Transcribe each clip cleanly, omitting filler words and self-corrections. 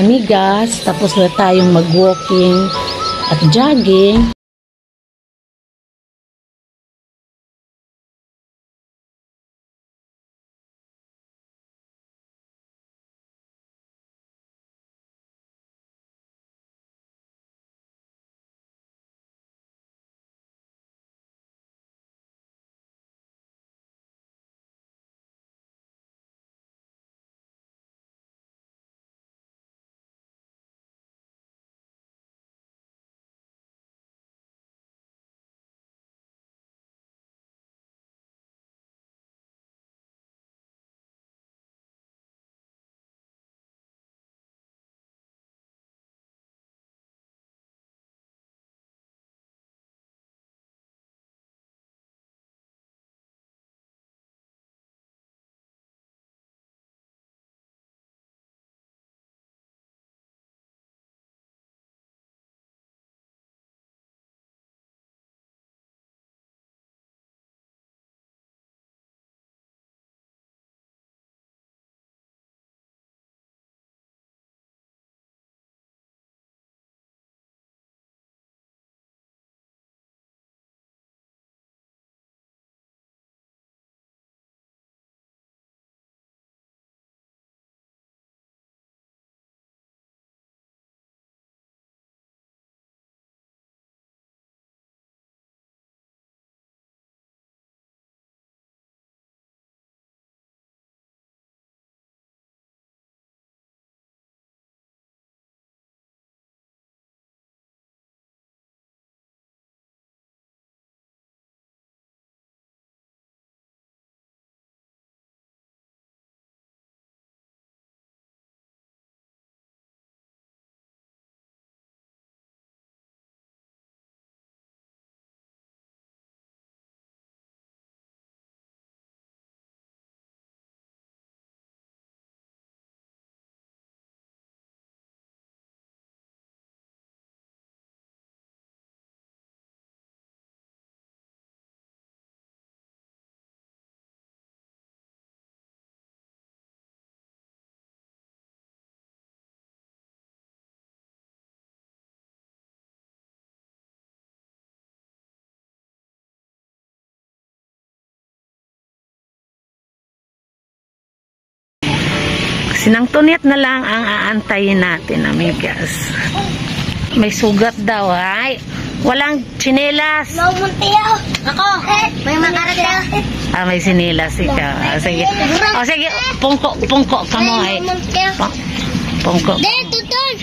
amigas. Tapos na tayong mag-walking at jogging. Sinangtunit na lang ang aantayin natin, amigas. May sugat daw, ay. Walang tsinelas. Mamuntiyo. Ako. May makarata. Ah, may sinilas ikaw. Sige. O, sige. Pungko ka mo, ay. Pungko. Tutol.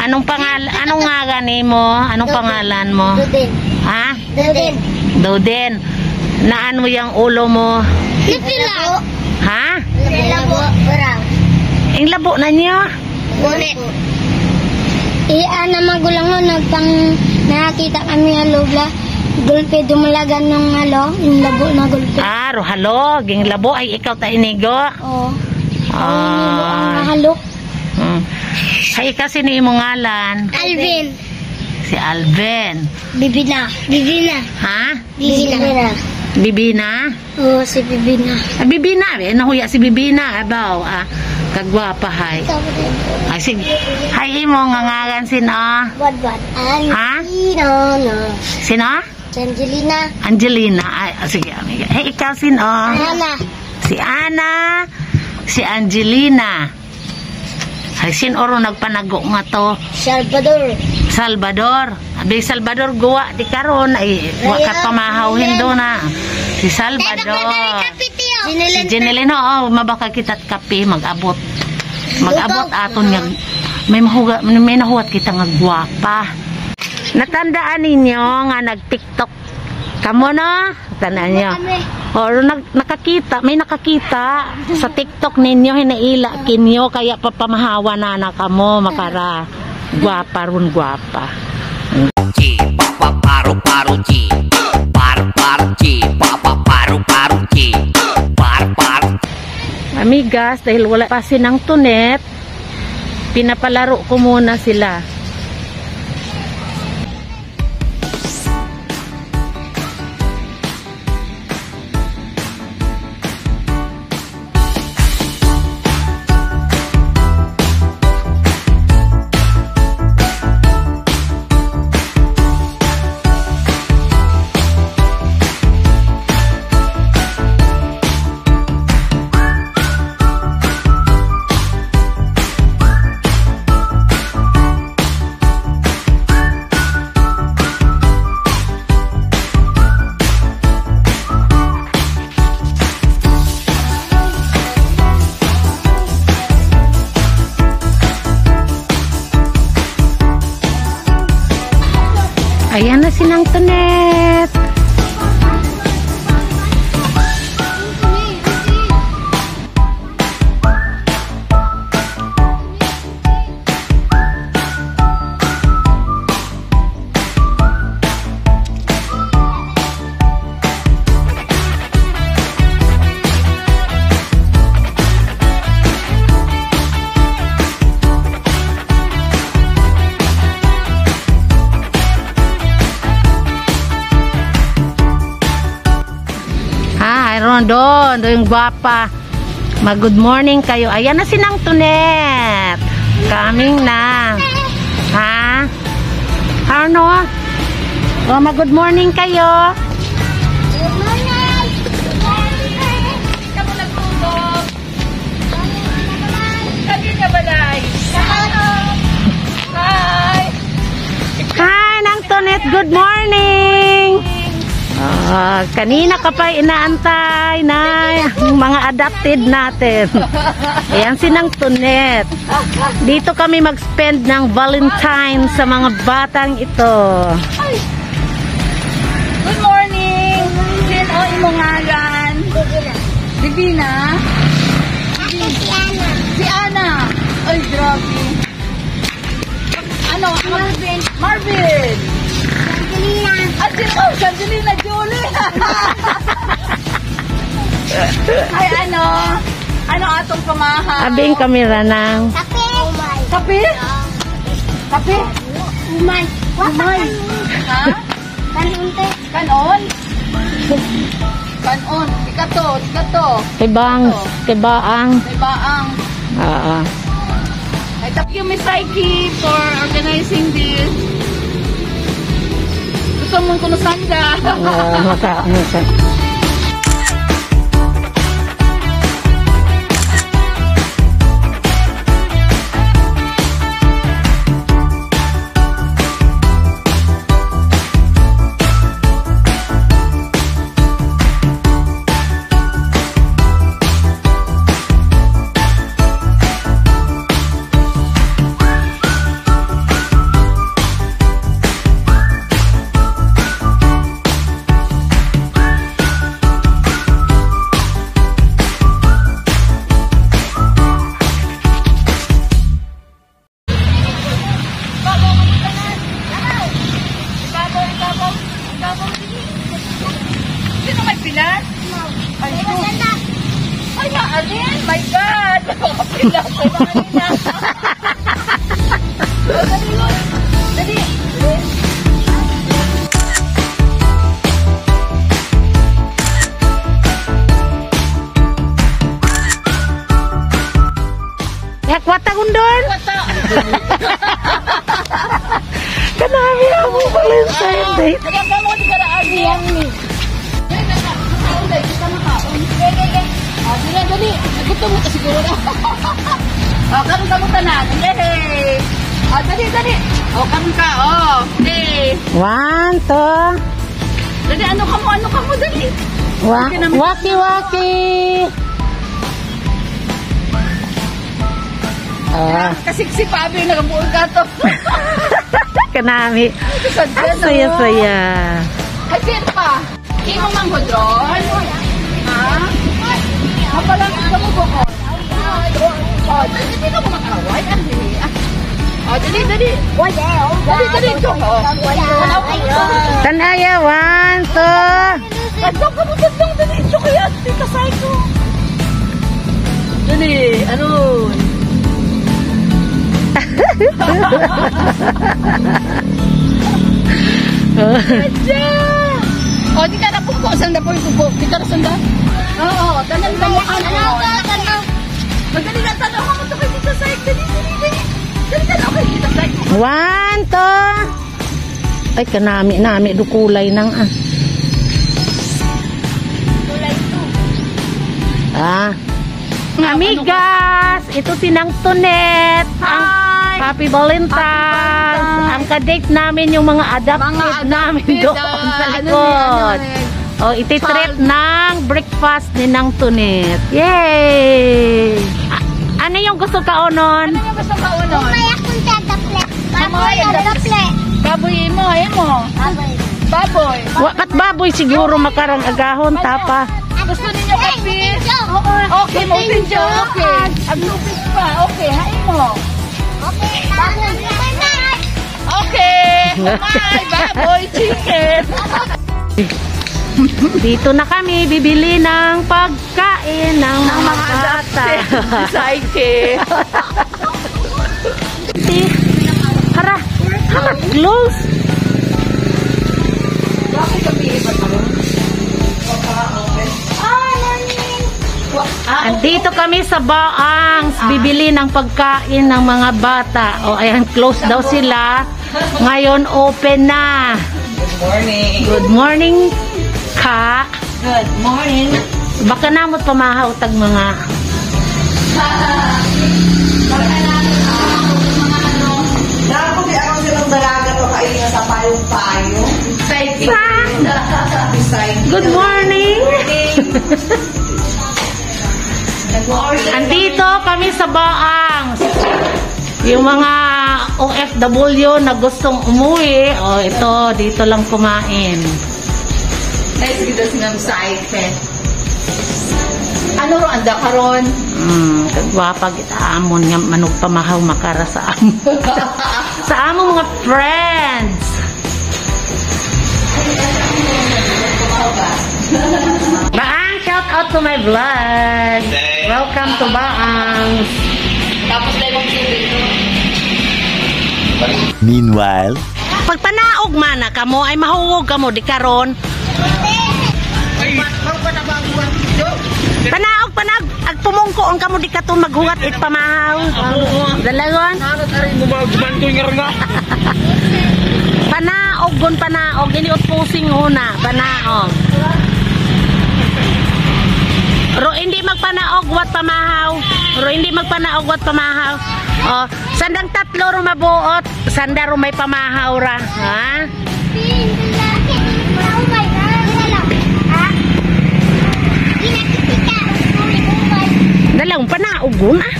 Anong pangalan? Anong nga gani mo? Anong pangalan mo? Dudin. Ha? Dudin. Duden. Naan mo yung ulo mo? Napila. Ha? Labo. Parang. Ang labo na niyo? Ngunit. Iyan na magulang mo, nakakita kami ng lubla. Gulpe, dumalagan ng yung labo na gulpe. Ah, rohalog. Yung labo ay ikaw ta inigo? Oo. Ah. Ang halok. Ay, kasi ni imong ngalan? Alvin. Si Alvin. Bibina. Bibina. Ha? Bibina. Bibina? Oo, si Bibina. Ah, Bibina, eh. Nahuya si Bibina. Abaw, kagwapa, hay. Ay, sige. Hay, imo nga ngalan sino? Bad. Ha? No. Sino? Angelina. Angelina. Ay, sige, amiga. Hey, ikaw sino? Ana. Si Ana. Si Angelina. Ay, sinoro nagpanago nga to? Salvador. Abi, Salvador, guwa. Di karon ay, wakat pamahawin do na. Si Salvador. Si Jeneline, oo, mabaka kita't kape, mag-abot. Mag-abot aton nga. May nahuwat kita nga gwapa. Natandaan ninyo nga nag-TikTok kamo no? Tandaan nyo. O, nakakita, may nakakita sa TikTok ninyo, hinaila kinyo, kaya papamahawa na kamo, makara. Gwapa ron, gwapa. Chi, papa, paru, chi. Par, chi, papa, paru, chi. Par. Amigas, dahil wala pa sinang tunet, pinapalaro ko muna sila. Ninang Tunet. Doon yung gwapa. Mag-good morning kayo. Ayan na si Nang Tunet. Coming na. Ha? Ano? Oh, mag-good morning kayo. Good morning! Ka mo nagtulog. Sabi ka ba, Day? Hi! Hi, Nang Tunet. Good morning. Kanina ka pa inaantay na yung mga adopted natin. Ayan si Nang Tunet. Dito kami mag-spend ng Valentine sa mga batang ito. Good morning! Sino imong ngalan? Divina? Si Ana. Ay, grabe. Ano? Marvin. Marvin! Angelina Jolie. Ay, ano? Ano atong pamaha? Abing kamera ng Kape! Kape? Kape? Umay! Umay. Ha? Kanunte! Kanon? Kanon. Ikato. Tibang. May baang. I thank you, Miss Saiki, for organizing this. Gusto mong kunusan ka. Maka. Sino may pilas? Ay, ay, alin? My God! Pilas, ay alin na. Dali. Kwata gundon. Wata. Kanami ako Valentine Day. Naganda mo di karaan niyan ni. Dali. Nagutom mo ka siguro na. Karoon ka mo tanan. Yay! Dali. Karoon ka. Dali. 1, 2. Dali, ano ka mo, dali. Waki. Kasi si Pabi nagabuol ka to. Kanami. Sadya, no? Saya. Ay, sir pa. Imo mang hodron? Ha? Mapalang ka mo ko. Dali ka mo makaway. Dali. Dali, chok. Tanaya, 1, 2. Tandang ka mo, dali. Chok, kaya, tita Saiko. Dali, ano? Di ka na po sanda po yung di ka na sanda? Oo, tanan ka mo Magdali na tanong mo ito kay Tita Saik. Dali tanong kay Tita Saik. 1, 2. Ay, kanami dukulay ng Amigas, ito si Nang Tunet. Happy Valentine's. Ang ka-date namin yung mga adopted namin doon sa likod. Iti-trip ng breakfast ni Nang Tunet. Yay! Ano yung gusto ka unon? Ano yung gusto ka unon? Umay akong tadaple. Baboy tadaple. Baboy mo, ayaw mo. Baboy. Baboy. Wakat baboy siguro makarang agahon tapa. Gusto ninyo kape? Okay, Mountain okay. Aglupit pa, okay, hain mo. Okay, my baboy chicken. Dito na kami bibili ng pagkain ng mga bata. Psyche. Hara, close. Andito kami sa Baangs, bibili ng pagkain ng mga bata. O ayan, close daw sila. Ngayon open na. Good morning. Good morning, Ka. Good morning. Baka namot pamahaw tag mga Dapat ako silang dalaga to kainin sa payong-payong. Good morning. Andito kami sa Baangs. Yung mga OFW na gustong umuwi, o ito, dito lang kumain. Nice gito sinang psyche. Ano ro anda karon? Kagwapa kita amon nga manug pamahaw makara sa amo. Sa among mga friends. Baang, shout out to my vlog. Welcome to Baang. Tapos tayo magtubig. Meanwhile, Pag panaog man na kamo ay mahuwog kamo di karon. Panaog ag pumungko ang kamo di kato maghuwat it pamahaw. Dalagon. Panaog iniot pusing una, panaog. Ro hindi magpanaog wat pamahaw. Ro hindi magpanaog wat pamahaw. Oh, sandang tatlo ro mabuot, sanda ro may pamahaw ra, ha? Dalang panaugon ah.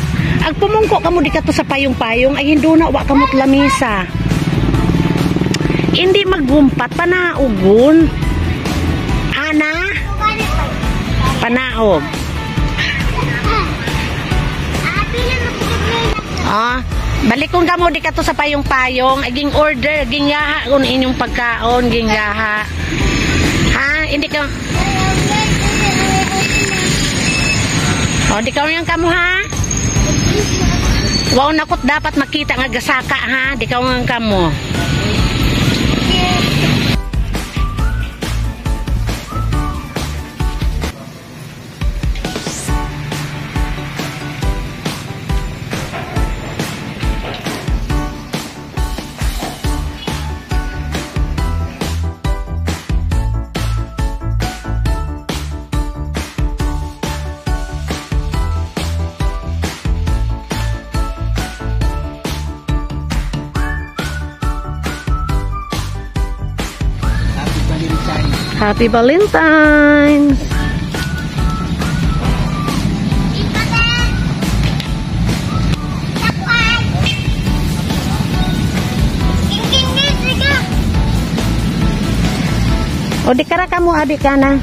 Ag pumungko kamo di kato sa payong-payong ay hindi na wa kamot lamisa. Hindi maggumpat panaugon. Ana? Panaog. Ah, balik kung kamo di kato sa payong-payong, aging order, aging yaha kun inyong pagkaon, ging yaha. Ha, hindi ka. Oh, di ka yang kamo ha? Wow, nakot dapat makita nga gasaka ha, di ka yang kamo. Happy Valentine's! O di kara kamu adik ka na.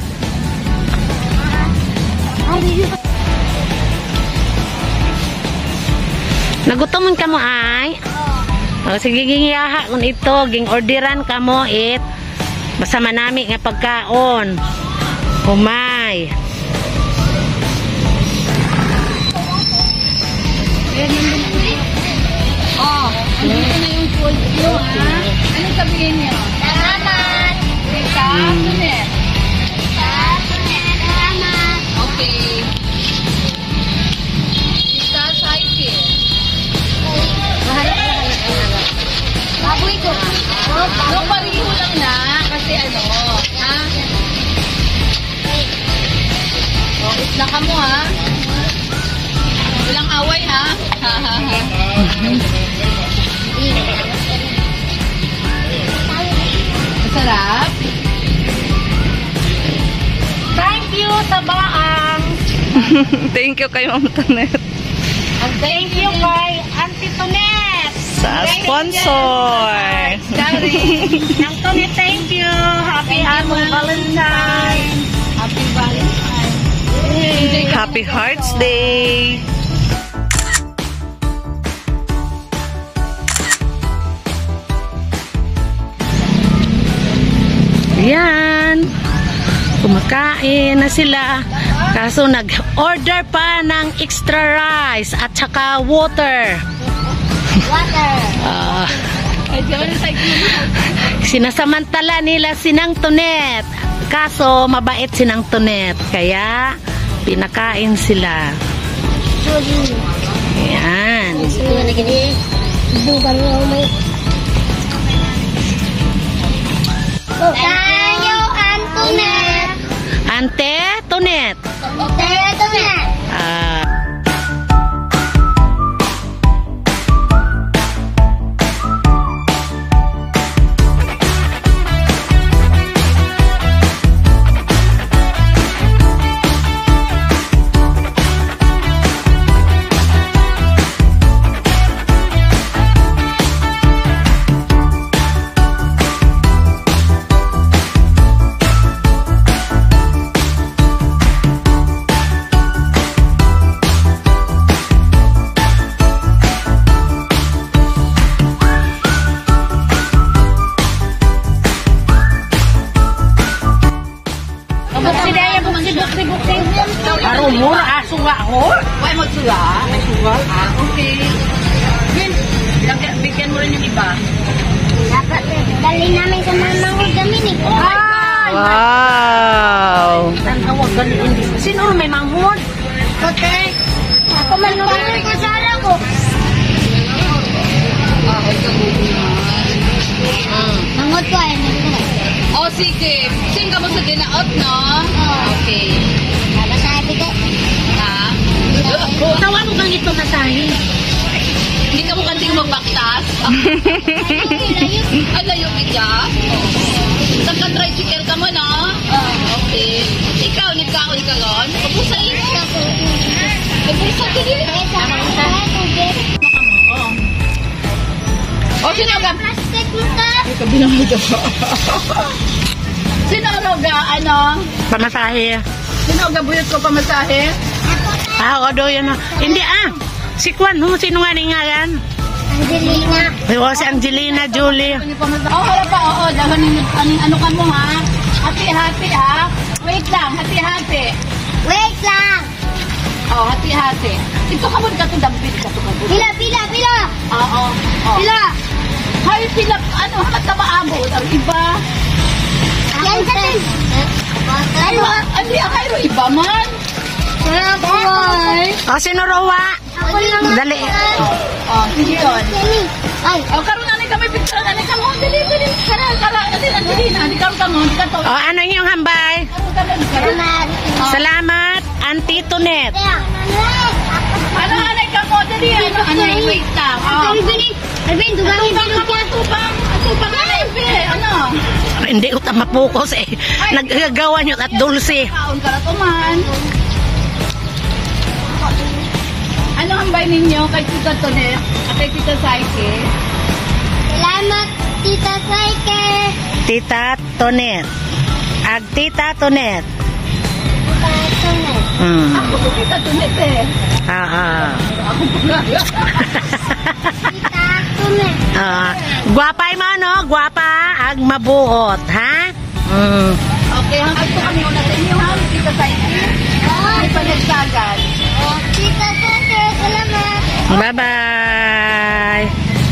Nagutomon kamo ay? O sige ging yaha kun ito, ging orderan kamo it. Basta manami nga pagkaon. Humay. Oh, andito na yung food nyo, ha? Anong sabihin nyo? Salamat! Tita, Sunet. Salamat! Okay. Tita, Psyche. Baboy ko. No, pariho lang na. Kasi ano, ha? Oh, isla ka mo, ha? Walang away, ha? Masarap? Thank you sa Baang. Thank you kay Ma'am Tonet. And thank you kay Auntie Tonet. Sa sponsor. Nang Tony, thank you. Happy Valentine. Happy Valentine. Happy Hearts Day. Yan. Kumakain na sila. Kaso nag-order pa ng extra rice at saka water. Water. Sinasamantala nila sinang Tonet. Kaso mabait sinang Tonet. Kaya pinakain sila. Yan. Tayo, Antonet. Ante Tonet. Tayo, Antonet. Aro mura suga ko. Why mo suga? May suga? Okay. Bigyan mo rin yung iba. Dapat dali namin sa mamang gamin eh. Wow. Tanawag galing. Sino may manghod? Okay. Ako man naman ko sa ala ko. Mangot ko ay Oh, sige. Sing ka mo sa dinaot, no? Okay. Masabi ko. Ha? Tawan mo kang ito masahe. Hindi ka mo kanting magbaktas? Ay, layo ka? Nagka-tricycle ka mo, no? Okay. Ikaw, nagkaon ka ron? Kapusa rin. Kapusa ka din. O, sino ka? Plastic mo ka. Sino ka, ano? Pamasahe. Sino ka buyot ko pamasahe? O do yan. Hindi Si Kwan, sino nga ni nga yan? Angelina. Si Angelina Jolie. Harap pa, oo. Dahon ano ka mo, ha? Hati-hati, ha? Wait lang, hati-hati. Wait lang. Oh, hati-hati. Ito ka mo, dampit ka. Pila. Oo. Pila. Hay, pila, ano, hamat na maabot. Ang iba. Yan sa tin. Ano, kayo, iba man. Sino Rowa? Ako lang. Dali. Oh, sige yun. Ay. Oh, karoon na kami picture na ka mo. Dali. Kara, dali na. Di karoon ka mo. Di ka to. Ano yung hambay? Salamat. Salamat, Auntie Tonet. Ano, anay ka mo. Dali. Ano, wait lang. Oh. Alvin, dugangin din mo. Atupang ano? Hindi ko mapokus eh. Naggagawa nyo at dulce. Kaon ka na man. Ano ang bay ninyo kay Tita Tonet at kay Tita Saike? Salamat, Tita Saike. Tita Tonet. Tita Tonet. Ako po Tita Tonet eh. Ako po nga. Tita Tonet. Guwapay mo, no? Guwapa. Ag mabuot, ha? Okay, hanggang ito kami una sa inyo, ha? Tita Saike. May panagsagan. Tita Saike, salamat. Bye-bye.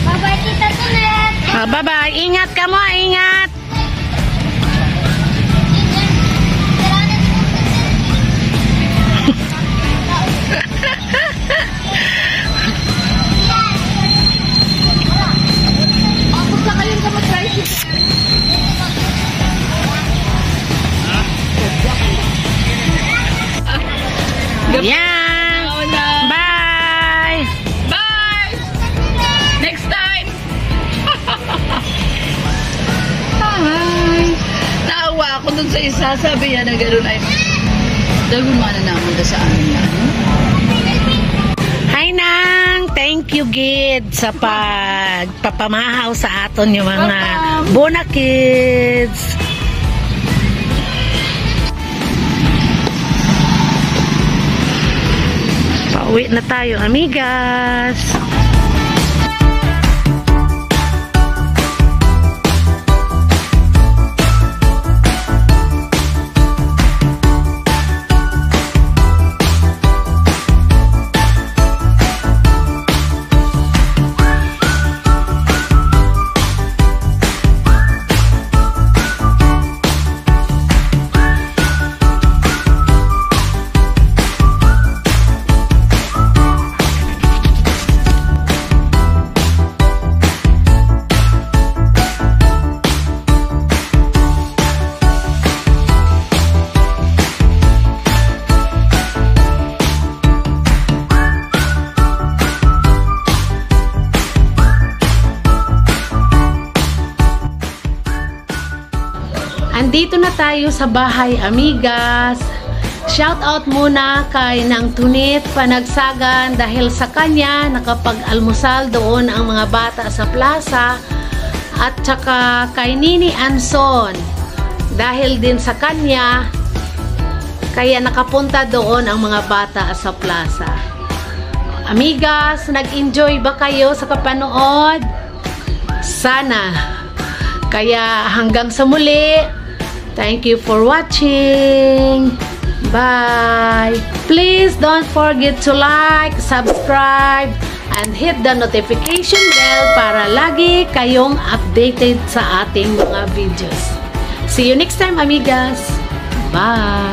Bye-bye, Tita Tonet. Bye-bye. Ingat ka mo, ingat. Ako sa kayo ka mag-tricycle. Yan. Bye. Bye! Next time! Hi! Naawa ako dun sa isa. Sabi niya na gano'n ay dahil gumana naman na sa amin yan. Hi, Nang. thank you gid sa pagpapamahaw sa aton yung mga Bona Kids. Pauwi na tayo, amigas. Andito na tayo sa bahay, amigas. Shout out muna kay Nang Tunit Panagsagan dahil sa kanya nakapag-almusal doon ang mga bata sa plaza, at saka kay Nini Anson dahil din sa kanya kaya nakapunta doon ang mga bata sa plaza. Amigas, nag-enjoy ba kayo sa kapanood? Sana. Kaya hanggang sa muli. Thank you for watching. Bye. Please don't forget to like, subscribe, and hit the notification bell para lagi kayong updated sa ating mga videos. See you next time, amigas. Bye.